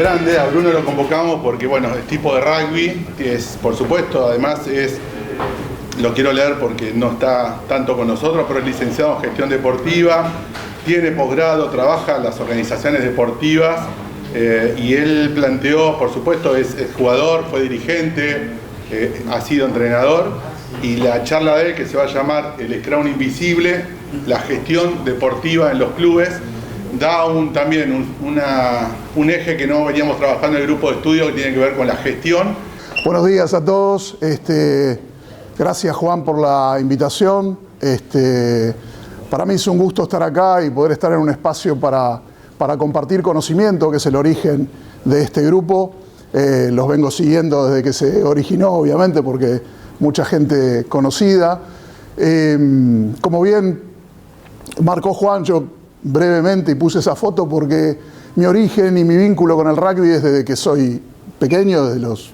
grande. A Bruno lo convocamos porque, bueno, es tipo de rugby, es, por supuesto, además lo quiero leer porque no está tanto con nosotros, pero es licenciado en gestión deportiva, tiene posgrado, trabaja en las organizaciones deportivas y él planteó, por supuesto, es jugador, fue dirigente, ha sido entrenador, y la charla de él, que se va a llamar El Scrum Invisible, la gestión deportiva en los clubes, da también un eje que no veníamos trabajando en el grupo de estudio, que tiene que ver con la gestión. Buenos días a todos. Gracias, Juan, por la invitación. Para mí es un gusto estar acá y poder estar en un espacio para compartir conocimiento, que es el origen de este grupo. Los vengo siguiendo desde que se originó, obviamente, porque mucha gente conocida. Como bien marcó Juan, yo brevemente y puse esa foto porque mi origen y mi vínculo con el rugby es desde que soy pequeño,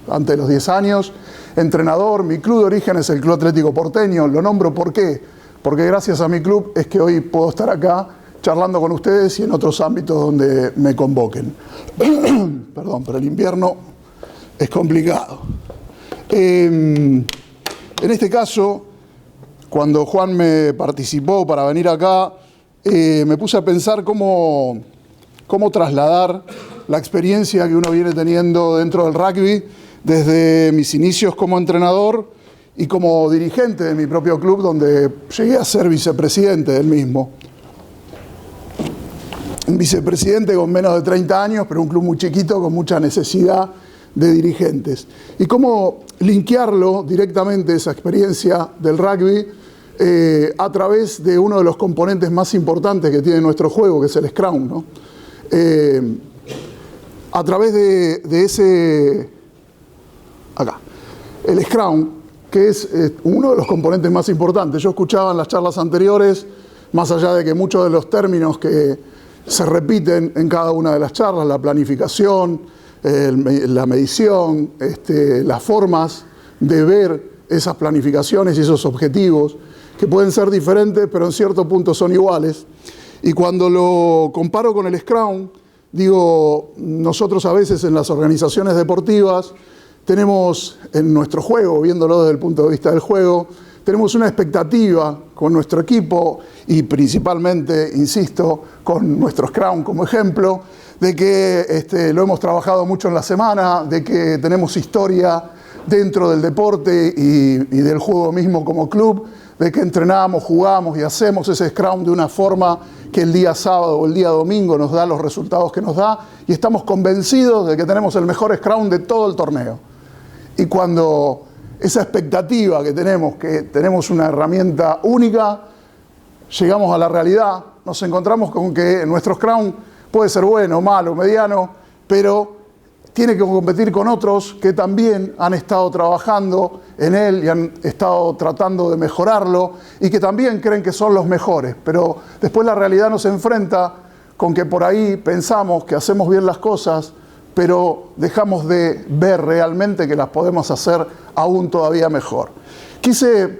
antes de los 10 años. Entrenador, mi club de origen es el Club Atlético Porteño. Lo nombro ¿por qué? Porque gracias a mi club es que hoy puedo estar acá charlando con ustedes y en otros ámbitos donde me convoquen. Perdón, pero el invierno es complicado. En este caso, cuando Juan me participó para venir acá, me puse a pensar cómo trasladar la experiencia que uno viene teniendo dentro del rugby desde mis inicios como entrenador y como dirigente de mi propio club, donde llegué a ser vicepresidente del mismo. Un vicepresidente con menos de 30 años, pero un club muy chiquito con mucha necesidad de dirigentes. Y cómo linkearlo directamente, esa experiencia del rugby, a través de uno de los componentes más importantes que tiene nuestro juego, que es el Scrum, ¿no? A través de ese... Acá. El Scrum, que es uno de los componentes más importantes. Yo escuchaba en las charlas anteriores, más allá de que muchos de los términos que se repiten en cada una de las charlas, la planificación, la medición, las formas de ver esas planificaciones y esos objetivos, que pueden ser diferentes, pero en cierto punto son iguales. Y cuando lo comparo con el Scrum, digo, nosotros a veces en las organizaciones deportivas tenemos en nuestro juego, viéndolo desde el punto de vista del juego, tenemos una expectativa con nuestro equipo y principalmente, insisto, con nuestro Scrum como ejemplo, de que lo hemos trabajado mucho en la semana, de que tenemos historia dentro del deporte y del juego mismo como club, de que entrenamos, jugamos y hacemos ese Scrum de una forma que el día sábado o el día domingo nos da los resultados que nos da y estamos convencidos de que tenemos el mejor Scrum de todo el torneo. Y cuando esa expectativa que tenemos una herramienta única, llegamos a la realidad, nos encontramos con que nuestro Scrum puede ser bueno, malo, mediano, pero tiene que competir con otros que también han estado trabajando en él y han estado tratando de mejorarlo y que también creen que son los mejores. Pero después la realidad nos enfrenta con que por ahí pensamos que hacemos bien las cosas, pero dejamos de ver realmente que las podemos hacer aún todavía mejor. Quise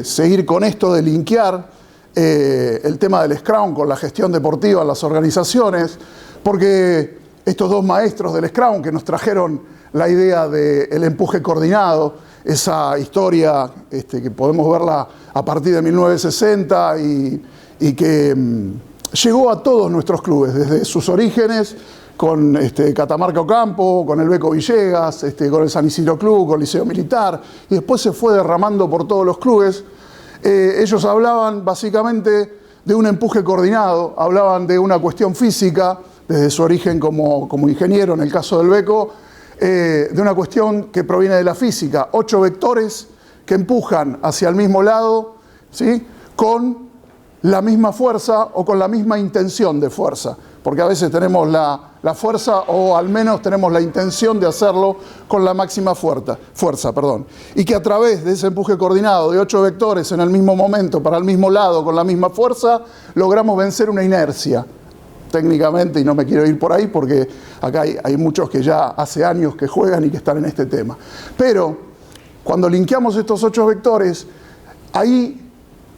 seguir con esto de linkear el tema del Scrum con la gestión deportiva en las organizaciones, porque estos dos maestros del Scrum que nos trajeron la idea del empuje coordinado, esa historia que podemos verla a partir de 1960 y que llegó a todos nuestros clubes, desde sus orígenes, con Catamarca Ocampo, con el Beco Villegas, con el San Isidro Club, con el Liceo Militar, y después se fue derramando por todos los clubes. Ellos hablaban básicamente de un empuje coordinado, hablaban de una cuestión física, desde su origen como ingeniero en el caso del Beco, de una cuestión que proviene de la física, 8 vectores que empujan hacia el mismo lado, ¿sí?, con la misma fuerza o con la misma intención de fuerza, porque a veces tenemos la fuerza o al menos tenemos la intención de hacerlo con la máxima fuerza, y que a través de ese empuje coordinado de 8 vectores en el mismo momento, para el mismo lado, con la misma fuerza, logramos vencer una inercia. Técnicamente, y no me quiero ir por ahí porque acá hay muchos que ya hace años que juegan y que están en este tema. Pero cuando linkeamos estos 8 vectores, ahí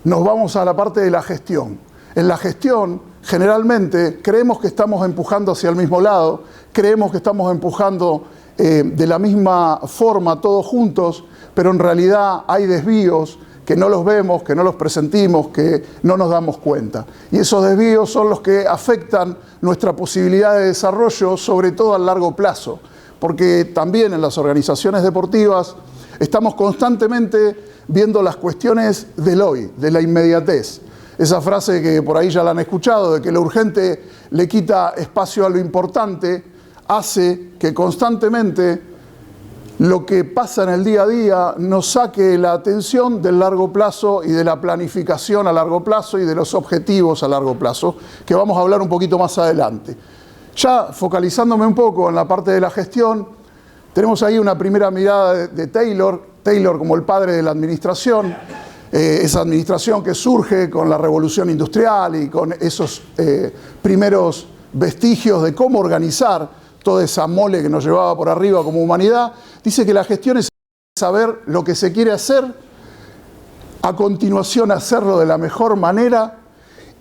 nos vamos a la parte de la gestión. En la gestión generalmente creemos que estamos empujando hacia el mismo lado, creemos que estamos empujando de la misma forma todos juntos, pero en realidad hay desvíos que no los vemos, que no los presentimos, que no nos damos cuenta. Y esos desvíos son los que afectan nuestra posibilidad de desarrollo, sobre todo a largo plazo, porque también en las organizaciones deportivas estamos constantemente viendo las cuestiones del hoy, de la inmediatez. Esa frase que por ahí ya la han escuchado, de que lo urgente le quita espacio a lo importante, hace que constantemente lo que pasa en el día a día nos saque la atención del largo plazo y de la planificación a largo plazo y de los objetivos a largo plazo, que vamos a hablar un poquito más adelante. Ya focalizándome un poco en la parte de la gestión, tenemos ahí una primera mirada de Taylor como el padre de la administración, esa administración que surge con la revolución industrial y con esos primeros vestigios de cómo organizar toda esa mole que nos llevaba por arriba como humanidad. Dice que la gestión es saber lo que se quiere hacer, a continuación hacerlo de la mejor manera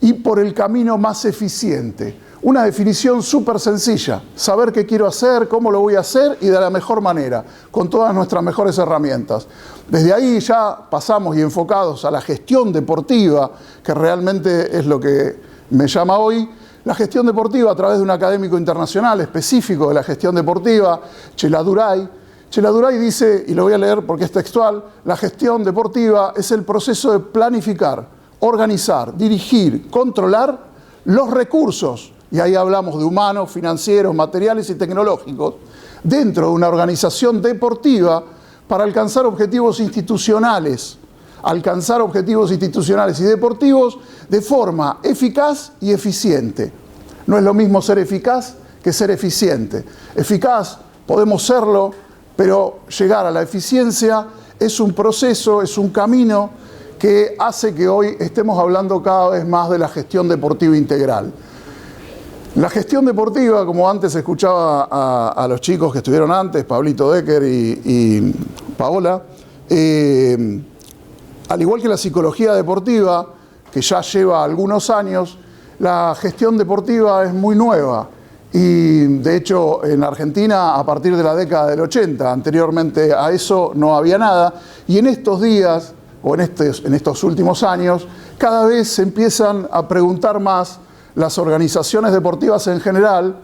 y por el camino más eficiente. Una definición súper sencilla, saber qué quiero hacer, cómo lo voy a hacer y de la mejor manera, con todas nuestras mejores herramientas. Desde ahí ya pasamos y enfocados a la gestión deportiva, que realmente es lo que me llama hoy. La gestión deportiva a través de un académico internacional específico de la gestión deportiva, Chelladurai. Chelladurai dice, y lo voy a leer porque es textual, la gestión deportiva es el proceso de planificar, organizar, dirigir, controlar los recursos, y ahí hablamos de humanos, financieros, materiales y tecnológicos, dentro de una organización deportiva para alcanzar objetivos institucionales y deportivos de forma eficaz y eficiente. No es lo mismo ser eficaz que ser eficiente. Eficaz podemos serlo, pero llegar a la eficiencia es un proceso, es un camino que hace que hoy estemos hablando cada vez más de la gestión deportiva integral. La gestión deportiva, como antes escuchaba a los chicos que estuvieron antes, Pablito Decker y Paola, al igual que la psicología deportiva, que ya lleva algunos años, la gestión deportiva es muy nueva. Y de hecho en Argentina a partir de la década del 80, anteriormente a eso no había nada. Y en estos días, o en estos últimos años, cada vez se empiezan a preguntar más las organizaciones deportivas en general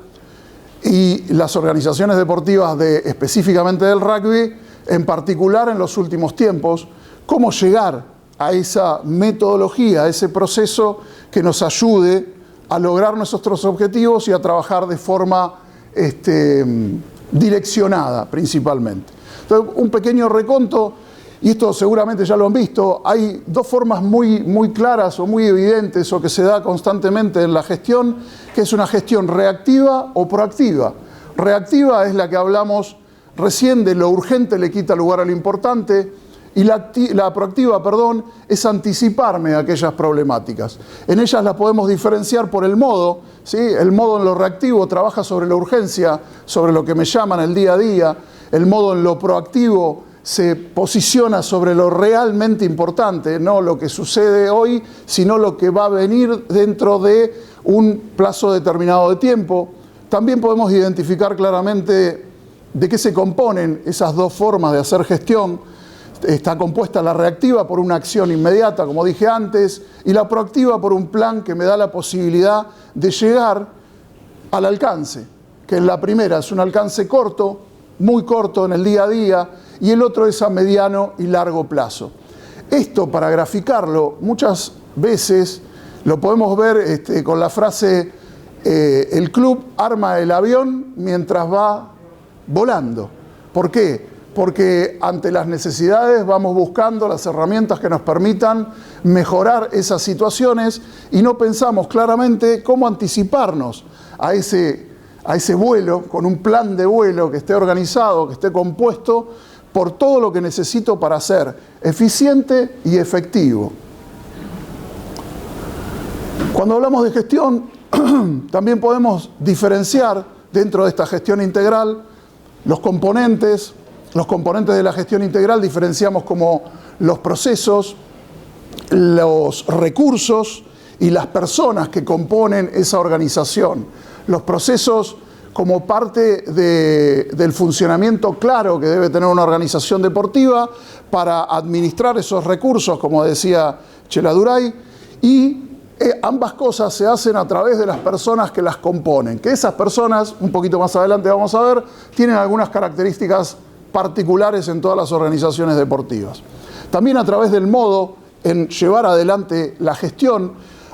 y las organizaciones deportivas específicamente del rugby, en particular en los últimos tiempos, cómo llegar a esa metodología, a ese proceso que nos ayude a lograr nuestros objetivos y a trabajar de forma direccionada principalmente. Entonces, un pequeño reconto, y esto seguramente ya lo han visto, hay dos formas muy claras o muy evidentes o que se da constantemente en la gestión, que es una gestión reactiva o proactiva. Reactiva es la que hablamos recién, de lo urgente le quita lugar a lo importante, y la proactiva, es anticiparme a aquellas problemáticas. En ellas las podemos diferenciar por el modo, ¿sí? El modo en lo reactivo trabaja sobre la urgencia, sobre lo que me llaman el día a día. El modo en lo proactivo se posiciona sobre lo realmente importante, no lo que sucede hoy, sino lo que va a venir dentro de un plazo determinado de tiempo. También podemos identificar claramente de qué se componen esas dos formas de hacer gestión. Está compuesta la reactiva por una acción inmediata, como dije antes, y la proactiva por un plan que me da la posibilidad de llegar al alcance, que en la primera es un alcance corto, muy corto en el día a día, y el otro es a mediano y largo plazo. Esto, para graficarlo, muchas veces lo podemos ver con la frase el club arma el avión mientras va volando. ¿Por qué? Porque ante las necesidades vamos buscando las herramientas que nos permitan mejorar esas situaciones y no pensamos claramente cómo anticiparnos a ese vuelo, con un plan de vuelo que esté organizado, que esté compuesto por todo lo que necesito para ser eficiente y efectivo. Cuando hablamos de gestión, también podemos diferenciar dentro de esta gestión integral los componentes. Los componentes de la gestión integral diferenciamos como los procesos, los recursos y las personas que componen esa organización. Los procesos como parte del funcionamiento claro que debe tener una organización deportiva para administrar esos recursos, como decía Cheladuray, y ambas cosas se hacen a través de las personas que las componen, que esas personas, un poquito más adelante vamos a ver, tienen algunas características particulares en todas las organizaciones deportivas. También a través del modo en llevar adelante la gestión,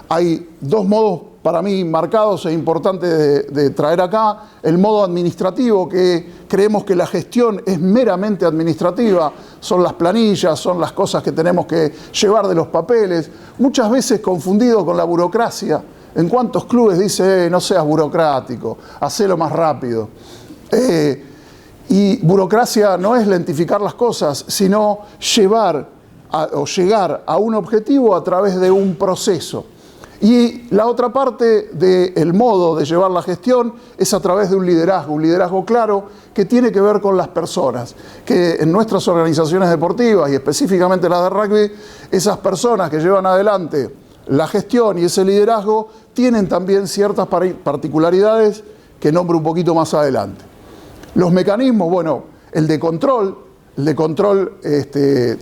hay dos modos para mí marcados e importantes de traer acá. El modo administrativo, que creemos que la gestión es meramente administrativa, son las planillas, son las cosas que tenemos que llevar de los papeles, muchas veces confundido con la burocracia. ¿En cuántos clubes dice, no seas burocrático, hacelo más rápido? Y burocracia no es lentificar las cosas, sino llegar a un objetivo a través de un proceso. Y la otra parte del modo de llevar la gestión es a través de un liderazgo claro que tiene que ver con las personas, que en nuestras organizaciones deportivas y específicamente las de rugby, esas personas que llevan adelante la gestión y ese liderazgo tienen también ciertas particularidades que nombro un poquito más adelante. Los mecanismos, bueno, el de control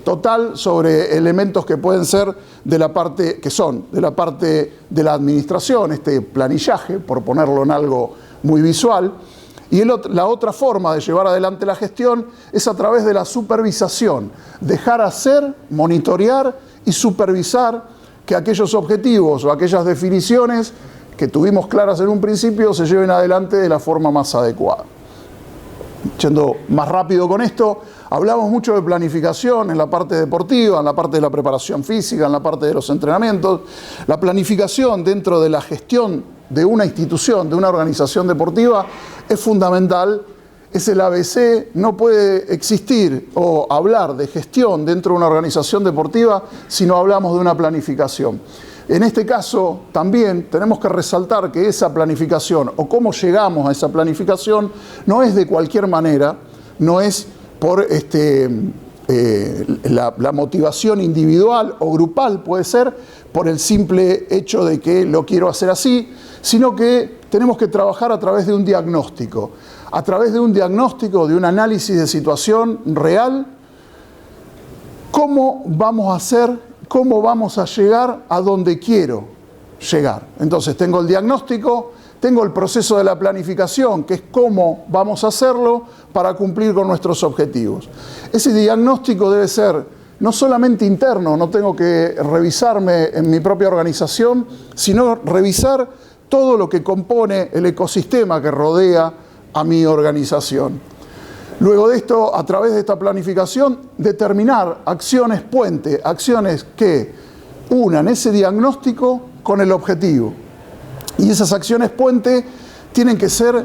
total sobre elementos que pueden ser de la parte de la administración, planillaje, por ponerlo en algo muy visual. Y la otra forma de llevar adelante la gestión es a través de la supervisación, dejar hacer, monitorear y supervisar que aquellos objetivos o aquellas definiciones que tuvimos claras en un principio se lleven adelante de la forma más adecuada. Yendo más rápido con esto, hablamos mucho de planificación en la parte deportiva, en la parte de la preparación física, en la parte de los entrenamientos. La planificación dentro de la gestión de una institución, de una organización deportiva, es fundamental. Es el ABC, no puede existir o hablar de gestión dentro de una organización deportiva si no hablamos de una planificación. En este caso, también tenemos que resaltar que esa planificación o cómo llegamos a esa planificación no es de cualquier manera, no es por la motivación individual o grupal, puede ser por el simple hecho de que lo quiero hacer así, sino que tenemos que trabajar a través de un diagnóstico, de un análisis de situación real, cómo vamos a hacer, cómo vamos a llegar a donde quiero llegar. Entonces tengo el diagnóstico, tengo el proceso de la planificación, que es cómo vamos a hacerlo para cumplir con nuestros objetivos. Ese diagnóstico debe ser no solamente interno, no tengo que revisarme en mi propia organización, sino revisar todo lo que compone el ecosistema que rodea a mi organización. Luego de esto, a través de esta planificación, determinar acciones puente, acciones que unan ese diagnóstico con el objetivo. Y esas acciones puente tienen que ser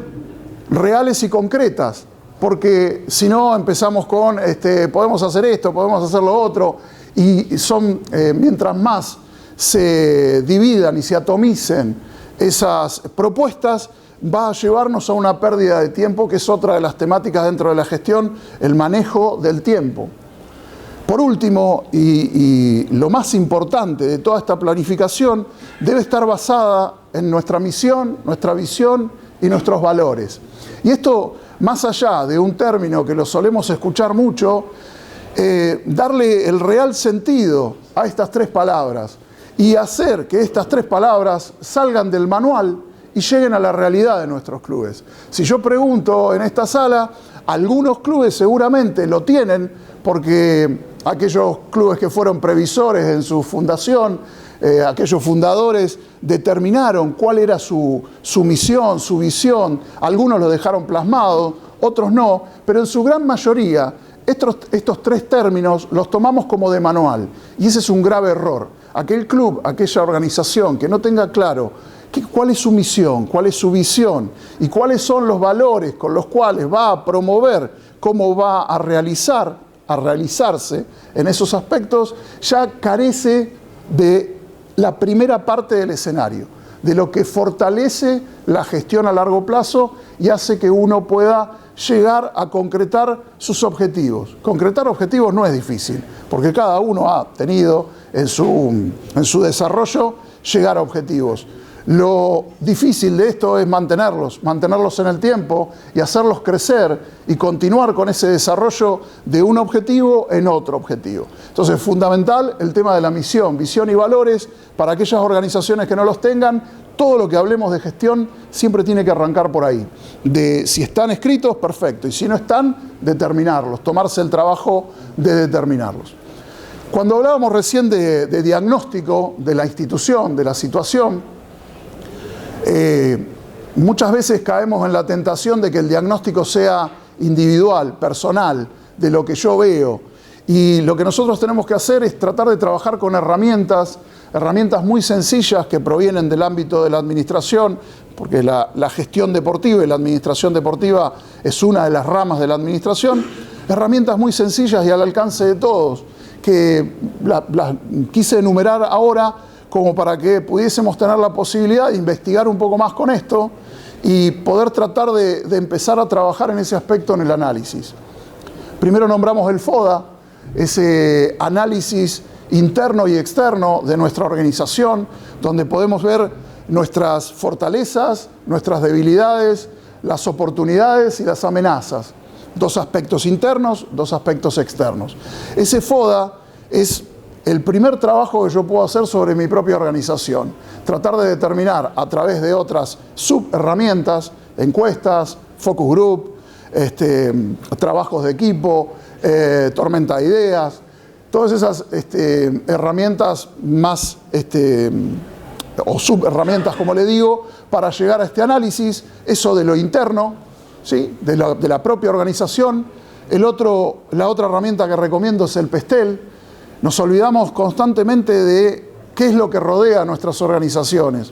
reales y concretas, porque si no empezamos con podemos hacer esto, podemos hacer lo otro, y son mientras más se dividan y se atomicen esas propuestas, va a llevarnos a una pérdida de tiempo, que es otra de las temáticas dentro de la gestión, el manejo del tiempo. Por último, y lo más importante de toda esta planificación, debe estar basada en nuestra misión, nuestra visión y nuestros valores. Y esto, más allá de un término que lo solemos escuchar mucho, darle el real sentido a estas tres palabras y hacer que estas tres palabras salgan del manual y lleguen a la realidad de nuestros clubes. Si yo pregunto en esta sala, algunos clubes seguramente lo tienen, porque aquellos clubes que fueron previsores en su fundación, aquellos fundadores determinaron cuál era su misión, su visión. Algunos lo dejaron plasmado, otros no, pero en su gran mayoría estos tres términos los tomamos como de manual, y ese es un grave error. Aquel club, aquella organización que no tenga claro cuál es su misión, cuál es su visión y cuáles son los valores con los cuales va a promover, cómo va a realizarse en esos aspectos, ya carece de la primera parte del escenario, de lo que fortalece la gestión a largo plazo y hace que uno pueda llegar a concretar sus objetivos. Concretar objetivos no es difícil, porque cada uno ha tenido en su desarrollo llegar a objetivos. Lo difícil de esto es mantenerlos en el tiempo y hacerlos crecer y continuar con ese desarrollo de un objetivo en otro objetivo. Entonces, fundamental el tema de la misión, visión y valores. Para aquellas organizaciones que no los tengan, todo lo que hablemos de gestión siempre tiene que arrancar por ahí. De si están escritos, perfecto, y si no están, determinarlos, tomarse el trabajo de determinarlos. Cuando hablábamos recién de diagnóstico de la institución, de la situación, muchas veces caemos en la tentación de que el diagnóstico sea individual, personal, de lo que yo veo. Y lo que nosotros tenemos que hacer es tratar de trabajar con herramientas muy sencillas que provienen del ámbito de la administración, porque la gestión deportiva y la administración deportiva es una de las ramas de la administración. Herramientas muy sencillas y al alcance de todos, que las quise enumerar ahora como para que pudiésemos tener la posibilidad de investigar un poco más con esto y poder tratar de empezar a trabajar en ese aspecto en el análisis. Primero nombramos el FODA, ese análisis interno y externo de nuestra organización, donde podemos ver nuestras fortalezas, nuestras debilidades, las oportunidades y las amenazas. Dos aspectos internos, dos aspectos externos. Ese FODA es el primer trabajo que yo puedo hacer sobre mi propia organización. Tratar de determinar a través de otras subherramientas, encuestas, focus group, trabajos de equipo, tormenta de ideas, todas esas herramientas más, o subherramientas, como le digo, para llegar a este análisis, eso de lo interno, ¿sí? de la propia organización. La otra herramienta que recomiendo es el PESTEL. Nos olvidamos constantemente de qué es lo que rodea a nuestras organizaciones.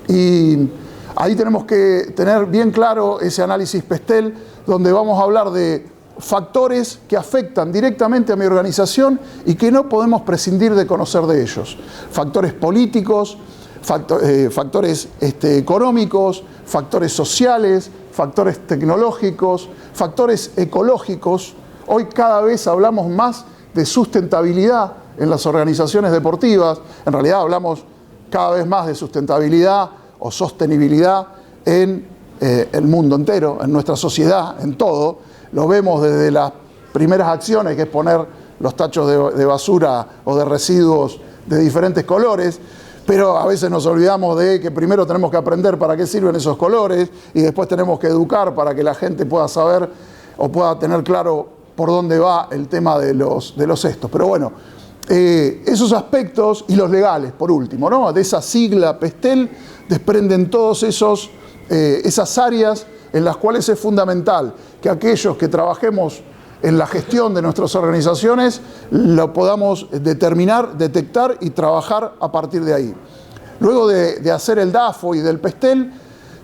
Y ahí tenemos que tener bien claro ese análisis PESTEL, donde vamos a hablar de factores que afectan directamente a mi organización y que no podemos prescindir de conocer de ellos. Factores políticos, factores económicos, factores sociales, factores tecnológicos, factores ecológicos. Hoy cada vez hablamos más de sustentabilidad en las organizaciones deportivas. En realidad hablamos cada vez más de sustentabilidad o sostenibilidad en el mundo entero, en nuestra sociedad, en todo. Lo vemos desde las primeras acciones, que es poner los tachos de basura o de residuos de diferentes colores, pero a veces nos olvidamos de que primero tenemos que aprender para qué sirven esos colores y después tenemos que educar para que la gente pueda saber o pueda tener claro por dónde va el tema de los estos. Pero bueno, esos aspectos y los legales, por último, ¿no? De esa sigla PESTEL desprenden todos esas áreas en las cuales es fundamental que aquellos que trabajemos en la gestión de nuestras organizaciones lo podamos determinar, detectar y trabajar a partir de ahí. Luego de hacer el DAFO y del PESTEL,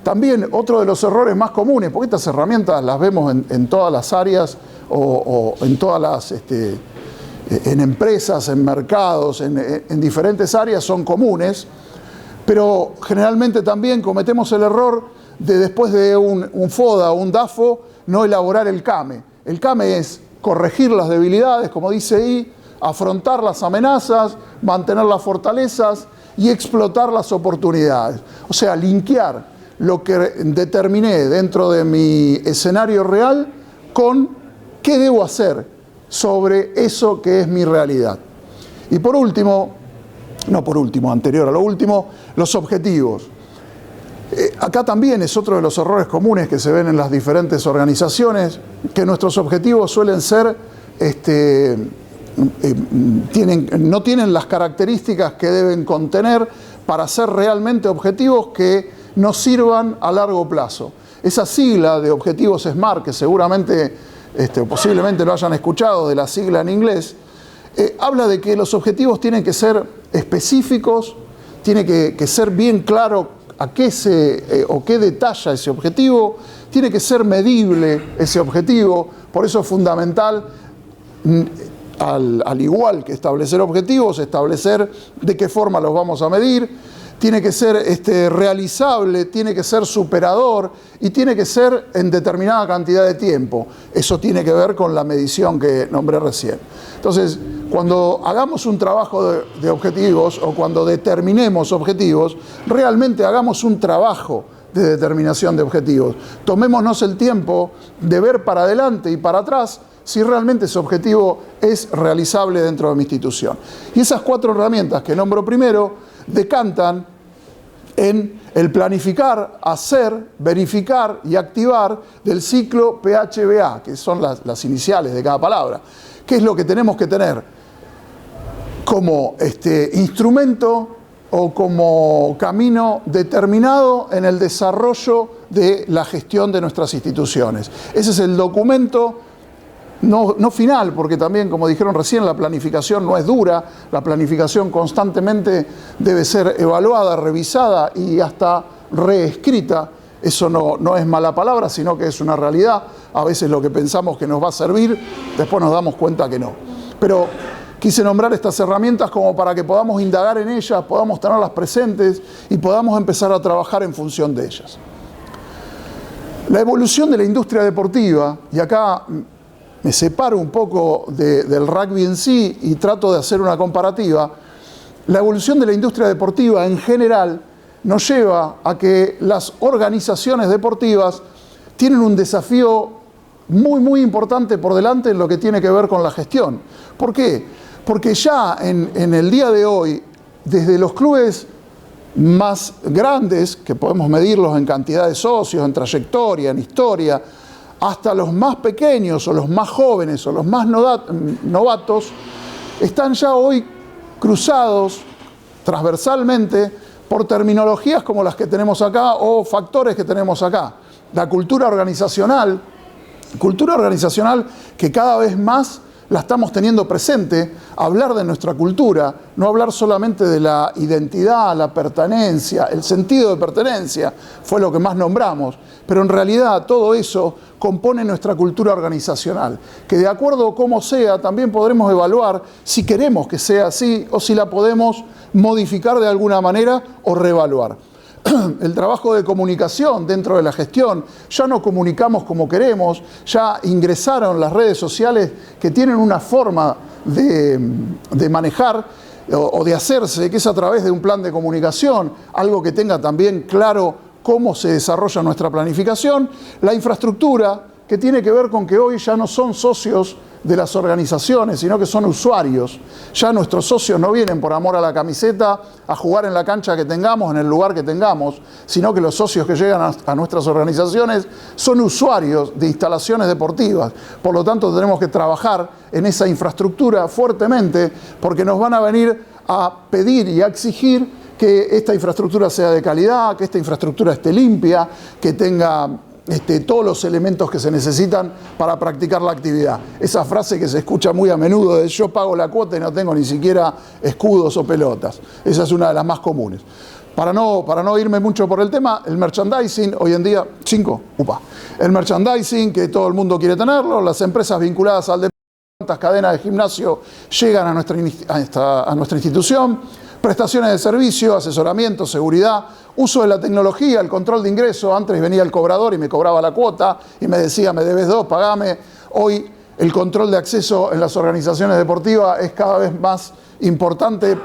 también otro de los errores más comunes, porque estas herramientas las vemos en todas las áreas o en todas las, en empresas, en mercados, en diferentes áreas son comunes, pero generalmente también cometemos el error de después de un FODA o un DAFO no elaborar el CAME. El CAME es corregir las debilidades, como dice ahí, afrontar las amenazas, mantener las fortalezas y explotar las oportunidades. O sea, linkear lo que determiné dentro de mi escenario real con qué debo hacer sobre eso que es mi realidad. Y por último, anterior a lo último, los objetivos. Acá también es otro de los errores comunes que se ven en las diferentes organizaciones, que nuestros objetivos suelen ser, no tienen las características que deben contener para ser realmente objetivos que nos sirvan a largo plazo. Esa sigla de objetivos SMART, que seguramente o posiblemente lo hayan escuchado, de la sigla en inglés, habla de que los objetivos tienen que ser específicos, tiene que ser bien claro a qué o qué detalla ese objetivo, tiene que ser medible ese objetivo. Por eso es fundamental, al igual que establecer objetivos, establecer de qué forma los vamos a medir. tiene que ser realizable, tiene que ser superador y tiene que ser en determinada cantidad de tiempo. Eso tiene que ver con la medición que nombré recién. Entonces, cuando hagamos un trabajo de objetivos o cuando determinemos objetivos, realmente hagamos un trabajo de determinación de objetivos. Tomémonos el tiempo de ver para adelante y para atrás si realmente ese objetivo es realizable dentro de mi institución. Y esas 4 herramientas que nombro primero decantan en el planificar, hacer, verificar y activar del ciclo PHBA, que son las iniciales de cada palabra. ¿Qué es lo que tenemos que tener como instrumento o como camino determinado en el desarrollo de la gestión de nuestras instituciones? Ese es el documento no final, porque también, como dijeron recién, la planificación no es dura, la planificación constantemente debe ser evaluada, revisada y hasta reescrita. Eso no es mala palabra, sino que es una realidad. A veces lo que pensamos que nos va a servir, después nos damos cuenta que no. Pero quise nombrar estas herramientas como para que podamos indagar en ellas, podamos tenerlas presentes y podamos empezar a trabajar en función de ellas. La evolución de la industria deportiva, y acá me separo un poco del rugby en sí y trato de hacer una comparativa. La evolución de la industria deportiva en general nos lleva a que las organizaciones deportivas tienen un desafío muy importante por delante en lo que tiene que ver con la gestión. ¿Por qué? Porque ya en el día de hoy, desde los clubes más grandes, que podemos medirlos en cantidad de socios, en trayectoria, en historia, hasta los más pequeños o los más jóvenes o los más novatos, están ya hoy cruzados transversalmente por terminologías como las que tenemos acá o factores que tenemos acá. La cultura organizacional que cada vez más la estamos teniendo presente, hablar de nuestra cultura, no hablar solamente de la identidad, la pertenencia, el sentido de pertenencia, fue lo que más nombramos, pero en realidad todo eso compone nuestra cultura organizacional, que de acuerdo a cómo sea, también podremos evaluar si queremos que sea así o si la podemos modificar de alguna manera o reevaluar. El trabajo de comunicación dentro de la gestión, ya no comunicamos como queremos, ya ingresaron las redes sociales que tienen una forma de manejar o de hacerse, que es a través de un plan de comunicación, algo que tenga también claro cómo se desarrolla nuestra planificación. La infraestructura, que tiene que ver con que hoy ya no son socios de las organizaciones, sino que son usuarios. Ya nuestros socios no vienen por amor a la camiseta a jugar en la cancha que tengamos, en el lugar que tengamos, sino que los socios que llegan a nuestras organizaciones son usuarios de instalaciones deportivas. Por lo tanto, tenemos que trabajar en esa infraestructura fuertemente, porque nos van a venir a pedir y a exigir que esta infraestructura sea de calidad, que esta infraestructura esté limpia, que tenga todos los elementos que se necesitan para practicar la actividad. Esa frase que se escucha muy a menudo de yo pago la cuota y no tengo ni siquiera escudos o pelotas. Esa es una de las más comunes. Para no irme mucho por el tema, el merchandising, hoy en día, el merchandising, que todo el mundo quiere tenerlo, las empresas vinculadas al deporte, cuántas cadenas de gimnasio llegan a nuestra institución, prestaciones de servicio, asesoramiento, seguridad, uso de la tecnología, el control de ingreso. Antes venía el cobrador y me cobraba la cuota y me decía, me debes 2, pagame. Hoy el control de acceso en las organizaciones deportivas es cada vez más importante.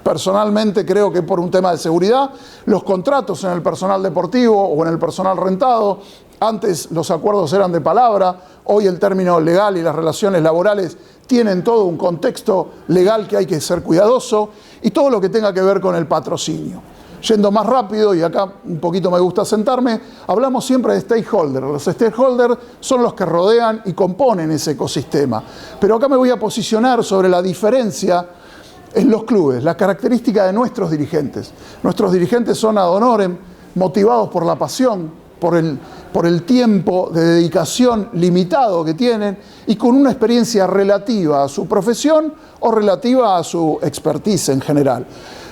Personalmente creo que por un tema de seguridad, los contratos en el personal deportivo o en el personal rentado, antes los acuerdos eran de palabra, hoy el término legal y las relaciones laborales tienen todo un contexto legal que hay que ser cuidadoso, y todo lo que tenga que ver con el patrocinio. Yendo más rápido, y acá un poquito me gusta sentarme, hablamos siempre de stakeholders. Los stakeholders son los que rodean y componen ese ecosistema. Pero acá me voy a posicionar sobre la diferencia en los clubes, la característica de nuestros dirigentes. Nuestros dirigentes son ad honorem, motivados por la pasión, por el tiempo de dedicación limitado que tienen y con una experiencia relativa a su profesión o relativa a su expertise en general.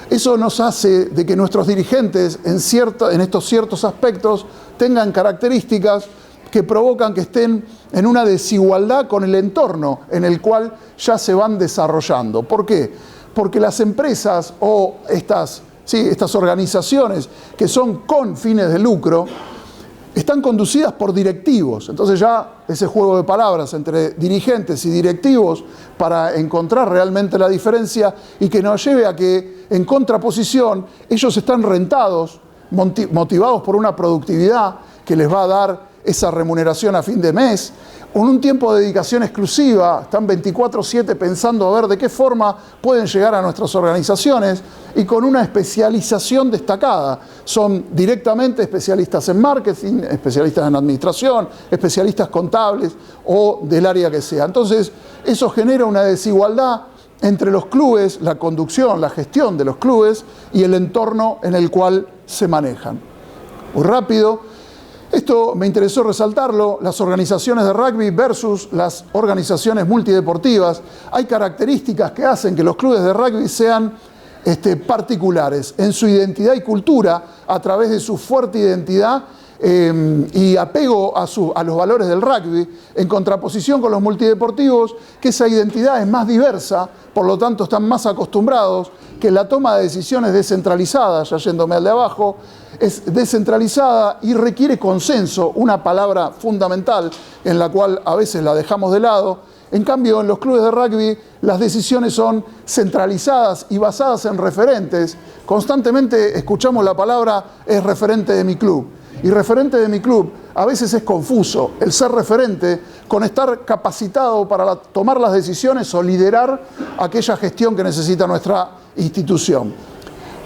Eso nos hace de que nuestros dirigentes en estos ciertos aspectos tengan características que provocan que estén en una desigualdad con el entorno en el cual ya se van desarrollando. ¿Por qué? Porque las empresas o estas ¿sí? Estas organizaciones que son con fines de lucro, están conducidas por directivos. Entonces ya ese juego de palabras entre dirigentes y directivos para encontrar realmente la diferencia y que nos lleve a que en contraposición ellos están rentados, motivados por una productividad que les va a dar esa remuneración a fin de mes, con un tiempo de dedicación exclusiva, están 24/7 pensando a ver de qué forma pueden llegar a nuestras organizaciones y con una especialización destacada. Son directamente especialistas en marketing, especialistas en administración, especialistas contables o del área que sea. Entonces, eso genera una desigualdad entre los clubes, la conducción, la gestión de los clubes y el entorno en el cual se manejan. Muy rápido. Esto me interesó resaltarlo, las organizaciones de rugby versus las organizaciones multideportivas. Hay características que hacen que los clubes de rugby sean particulares en su identidad y cultura a través de su fuerte identidad y apego a los valores del rugby, en contraposición con los multideportivos, que esa identidad es más diversa, por lo tanto están más acostumbrados que la toma de decisiones descentralizada, ya yéndome al de abajo, es descentralizada y requiere consenso, una palabra fundamental en la cual a veces la dejamos de lado. En cambio, en los clubes de rugby las decisiones son centralizadas y basadas en referentes. Constantemente escuchamos la palabra es referente de mi club. Y referente de mi club a veces es confuso el ser referente con estar capacitado para tomar las decisiones o liderar aquella gestión que necesita nuestra institución.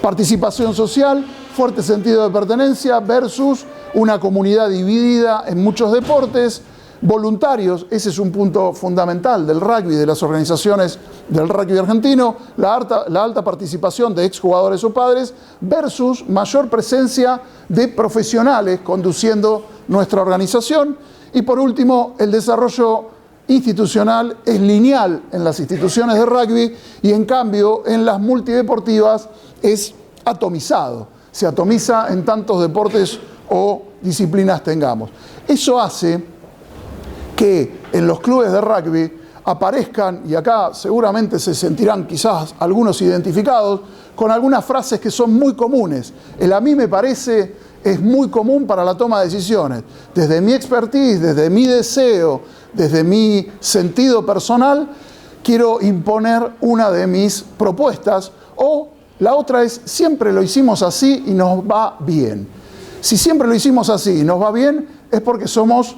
Participación social, fuerte sentido de pertenencia versus una comunidad dividida en muchos deportes, voluntarios, ese es un punto fundamental del rugby, de las organizaciones del rugby argentino, la alta participación de exjugadores o padres versus mayor presencia de profesionales conduciendo nuestra organización. Y por último, el desarrollo institucional es lineal en las instituciones de rugby y en cambio en las multideportivas es atomizado, se atomiza en tantos deportes o disciplinas tengamos. Eso hace que en los clubes de rugby aparezcan, y acá seguramente se sentirán quizás algunos identificados, con algunas frases que son muy comunes. El a mí me parece es muy común para la toma de decisiones. Desde mi expertise, desde mi deseo, desde mi sentido personal, quiero imponer una de mis propuestas, o la otra es siempre lo hicimos así y nos va bien. Si siempre lo hicimos así y nos va bien, es porque somos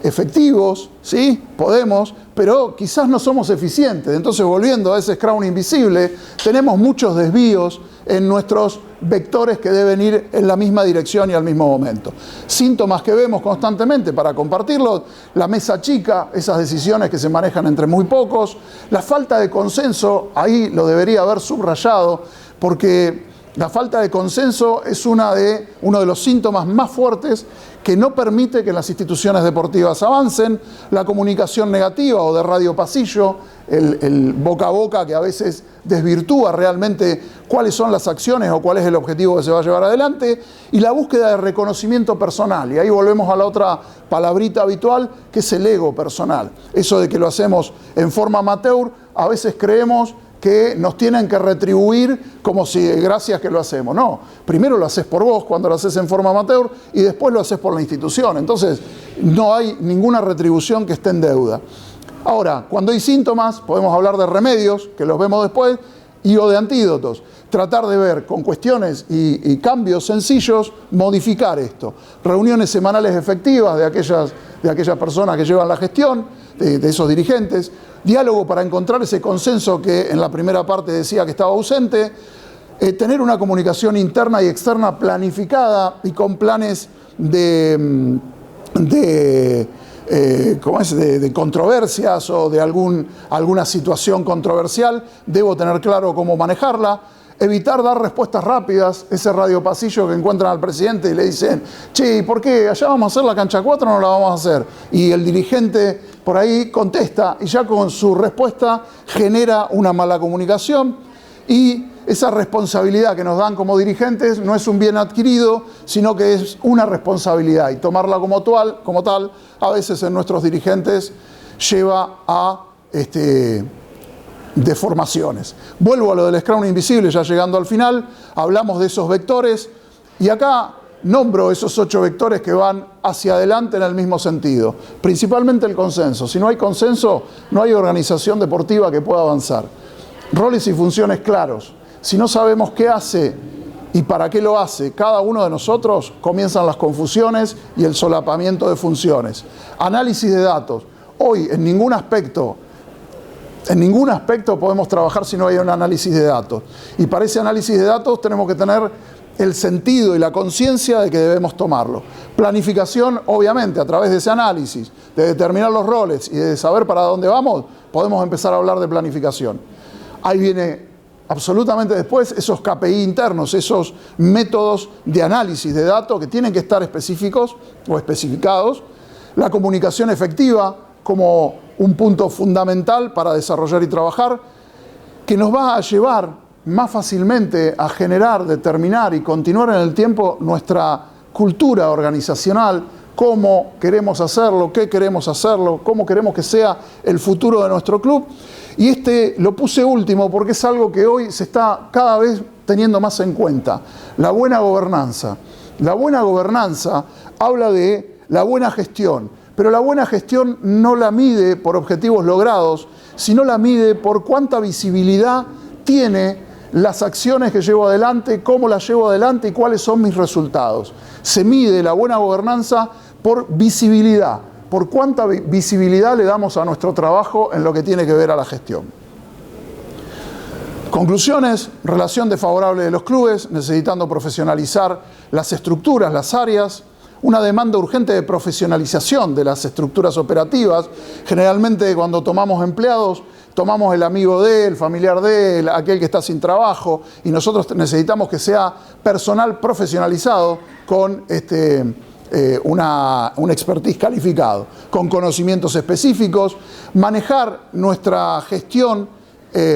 efectivos, ¿sí? Podemos, pero quizás no somos eficientes. Entonces, volviendo a ese Scrum invisible, tenemos muchos desvíos en nuestros vectores que deben ir en la misma dirección y al mismo momento. Síntomas que vemos constantemente para compartirlos: la mesa chica, esas decisiones que se manejan entre muy pocos, la falta de consenso, ahí lo debería haber subrayado, porque la falta de consenso es uno de los síntomas más fuertes que no permite que las instituciones deportivas avancen. La comunicación negativa o de radio pasillo, el boca a boca que a veces desvirtúa realmente cuáles son las acciones o cuál es el objetivo que se va a llevar adelante, y la búsqueda de reconocimiento personal. Y ahí volvemos a la otra palabrita habitual, que es el ego personal. Eso de que lo hacemos en forma amateur, a veces creemos que nos tienen que retribuir como si gracias que lo hacemos. No, primero lo haces por vos cuando lo haces en forma amateur y después lo haces por la institución. Entonces no hay ninguna retribución que esté en deuda. Ahora, cuando hay síntomas, podemos hablar de remedios, que los vemos después, y o de antídotos. Tratar de ver con cuestiones y cambios sencillos, modificar esto. Reuniones semanales efectivas de aquellas personas que llevan la gestión, de esos dirigentes. Diálogo para encontrar ese consenso que en la primera parte decía que estaba ausente. Tener una comunicación interna y externa planificada y con planes de controversias o de alguna situación controversial. Debo tener claro cómo manejarla. Evitar dar respuestas rápidas, ese radio pasillo que encuentran al presidente y le dicen: che, ¿por qué? ¿Allá vamos a hacer la cancha 4 o no la vamos a hacer? Y el dirigente por ahí contesta y ya con su respuesta genera una mala comunicación. Y esa responsabilidad que nos dan como dirigentes no es un bien adquirido, sino que es una responsabilidad, y tomarla como tal a veces en nuestros dirigentes lleva a formaciones. Vuelvo a lo del Scrum invisible, ya llegando al final, hablamos de esos vectores y acá nombro esos 8 vectores que van hacia adelante en el mismo sentido. Principalmente el consenso. Si no hay consenso, no hay organización deportiva que pueda avanzar. Roles y funciones claros. Si no sabemos qué hace y para qué lo hace cada uno de nosotros, comienzan las confusiones y el solapamiento de funciones. Análisis de datos. Hoy en ningún aspecto podemos trabajar si no hay un análisis de datos. Y para ese análisis de datos tenemos que tener el sentido y la conciencia de que debemos tomarlo. Planificación, obviamente, a través de ese análisis, de determinar los roles y de saber para dónde vamos, podemos empezar a hablar de planificación. Ahí viene absolutamente después esos KPI internos, esos métodos de análisis de datos que tienen que estar específicos o especificados. La comunicación efectiva como un punto fundamental para desarrollar y trabajar, que nos va a llevar más fácilmente a generar, determinar y continuar en el tiempo nuestra cultura organizacional, cómo queremos hacerlo, qué queremos hacerlo, cómo queremos que sea el futuro de nuestro club. Y este lo puse último porque es algo que hoy se está cada vez teniendo más en cuenta. La buena gobernanza. La buena gobernanza habla de la buena gestión, pero la buena gestión no la mide por objetivos logrados, sino la mide por cuánta visibilidad tiene las acciones que llevo adelante, cómo las llevo adelante y cuáles son mis resultados. Se mide la buena gobernanza por visibilidad, por cuánta visibilidad le damos a nuestro trabajo en lo que tiene que ver a la gestión. Conclusiones, relación desfavorable de los clubes, necesitando profesionalizar las estructuras, las áreas, una demanda urgente de profesionalización de las estructuras operativas. Generalmente cuando tomamos empleados, tomamos el amigo de él, familiar de él, aquel que está sin trabajo, y nosotros necesitamos que sea personal profesionalizado con un expertise calificado, con conocimientos específicos, manejar nuestra gestión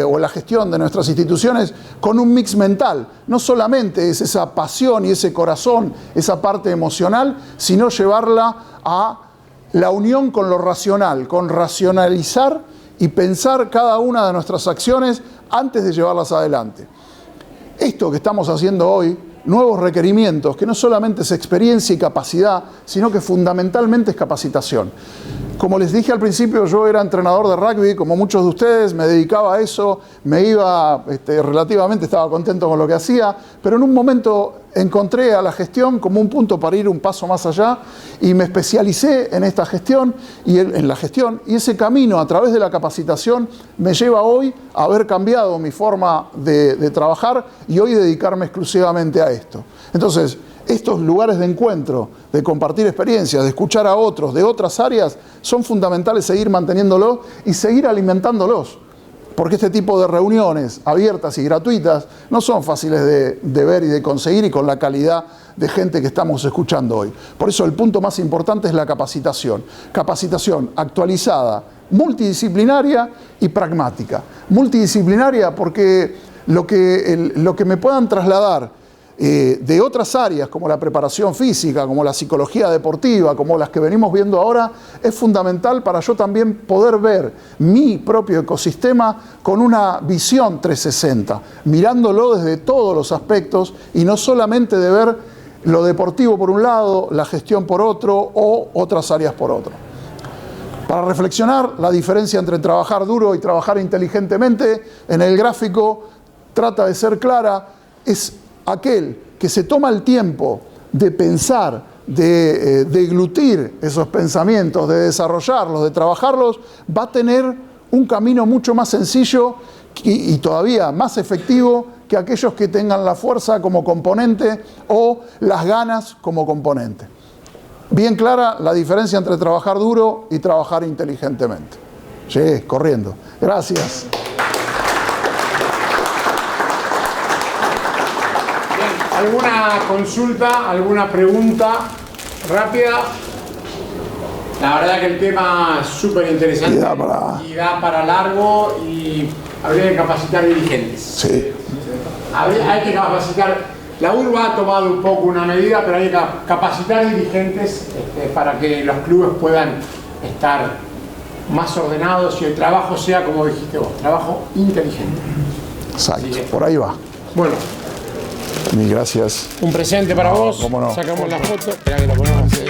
o la gestión de nuestras instituciones con un mix mental. No solamente es esa pasión y ese corazón, esa parte emocional, sino llevarla a la unión con lo racional, con racionalizar y pensar cada una de nuestras acciones antes de llevarlas adelante. Esto que estamos haciendo hoy, nuevos requerimientos, que no solamente es experiencia y capacidad, sino que fundamentalmente es capacitación. Como les dije al principio, yo era entrenador de rugby, como muchos de ustedes, me dedicaba a eso, me iba, relativamente estaba contento con lo que hacía, pero en un momento encontré a la gestión como un punto para ir un paso más allá y me especialicé en esta gestión y en la gestión, y ese camino a través de la capacitación me lleva hoy a haber cambiado mi forma de trabajar y hoy dedicarme exclusivamente a esto. Entonces, estos lugares de encuentro, de compartir experiencias, de escuchar a otros de otras áreas, son fundamentales seguir manteniéndolos y seguir alimentándolos. Porque este tipo de reuniones abiertas y gratuitas no son fáciles de ver y de conseguir y con la calidad de gente que estamos escuchando hoy. Por eso el punto más importante es la capacitación. Capacitación actualizada, multidisciplinaria y pragmática. Multidisciplinaria porque lo que me puedan trasladar de otras áreas como la preparación física, como la psicología deportiva, como las que venimos viendo ahora, es fundamental para yo también poder ver mi propio ecosistema con una visión 360, mirándolo desde todos los aspectos y no solamente de ver lo deportivo por un lado, la gestión por otro o otras áreas por otro. Para reflexionar, la diferencia entre trabajar duro y trabajar inteligentemente, en el gráfico trata de ser clara, es aquel que se toma el tiempo de pensar, de deglutir esos pensamientos, de desarrollarlos, de trabajarlos, va a tener un camino mucho más sencillo y todavía más efectivo que aquellos que tengan la fuerza como componente o las ganas como componente. Bien clara la diferencia entre trabajar duro y trabajar inteligentemente. Sí, corriendo. Gracias. ¿Alguna consulta, alguna pregunta rápida? La verdad que el tema es súper interesante y da para largo y habría que capacitar dirigentes. Sí. Hay que capacitar. La URBA ha tomado un poco una medida, pero hay que capacitar dirigentes para que los clubes puedan estar más ordenados y el trabajo sea, como dijiste vos, trabajo inteligente. Exacto, por ahí va. Bueno. Mil gracias. Un presente para vos. ¿Cómo no? Sacamos la foto. Esperá que la ponemos así.